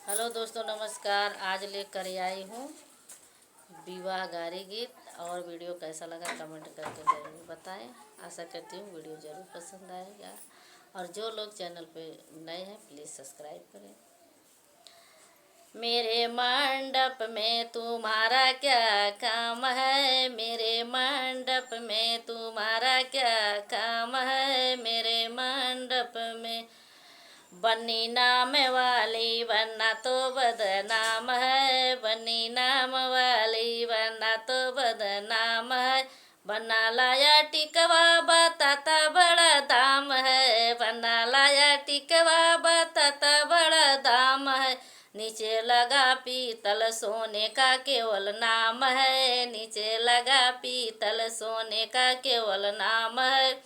Hello दोस्तों, नमस्कार। आज लेकर आई हूँ विवाह गारी गीत। और वीडियो कैसा लगा कमेंट करके ज़रूर बताएं। आशा करती हूँ वीडियो ज़रूर पसंद आएगा। और जो लोग चैनल पे नए हैं प्लीज़ सब्सक्राइब करें। मेरे मंडप में तुम्हारा क्या काम है, मेरे मंडप में तुम्हारा क्या काम है। मेरे मंडप में बन्नी नाम वाली वरना तो बदनाम है, बन्नी नाम वाली वरना तो बदनाम है। बना लाया टिकवा बताता बड़ा दाम है, बना लाया टिकवा बताता बड़ा दाम है। नीचे लगा पीतल सोने का केवल नाम है, नीचे लगा पीतल सोने का केवल नाम है।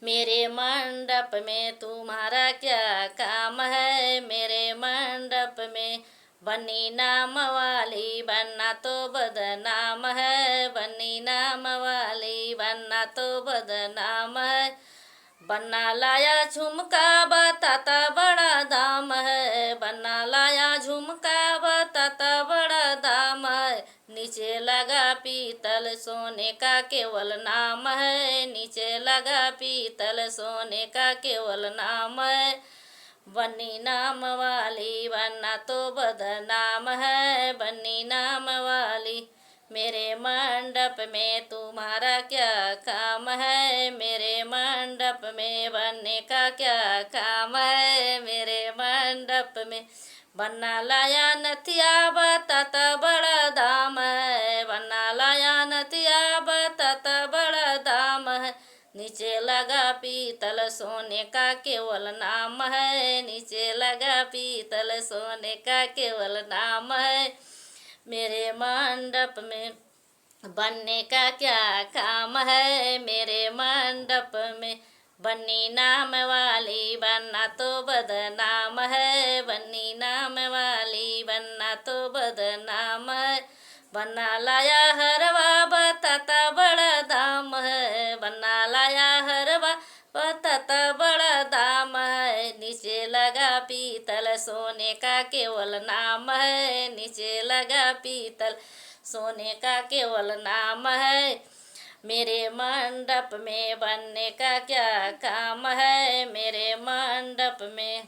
मेरे मंडप में तुम्हारा क्या काम है, मेरे मंडप में बन्नी नाम वाली वरना तो बदनाम है, बन्नी नाम वाली वरना तो बदनाम है। बन्ना लाया झुमका बताता बड़ा दाम है, बन्ना लाया झुमका बताता बड़ा दाम है। नीचे लगा पीतल सोने का केवल नाम है, नीचे लगा पीतल सोने का केवल नाम है। बन्नी नाम वाली वरना तो बदनाम है, बन्नी नाम वाली। मेरे मंडप में तुम्हारा क्या काम है, मेरे मंडप में बनने का क्या काम है। मेरे मंडप में बन्ना लाया नथिया बताता बड़ा दाम है, बन्ना लाया नथिया बताता बड़ा दाम है। नीचे लगा पीतल सोने का केवल नाम है, नीचे लगा पीतल सोने का केवल नाम है। मेरे मंडप में बनने का क्या काम है, मेरे मंडप में बन्नी नाम वाली वरना तो बदनाम है, बन्नी नाम वाली वरना तो बदनाम है। बन्ना लाया हरवा बताता बड़ा दाम है, बन्ना लाया हरवा बताता बड़ा दाम है। नीचे लगा पीतल सोने का केवल नाम है, नीचे लगा पीतल सोने का केवल नाम है। मेरे मंडप में बनने का क्या काम है, मेरे मंडप में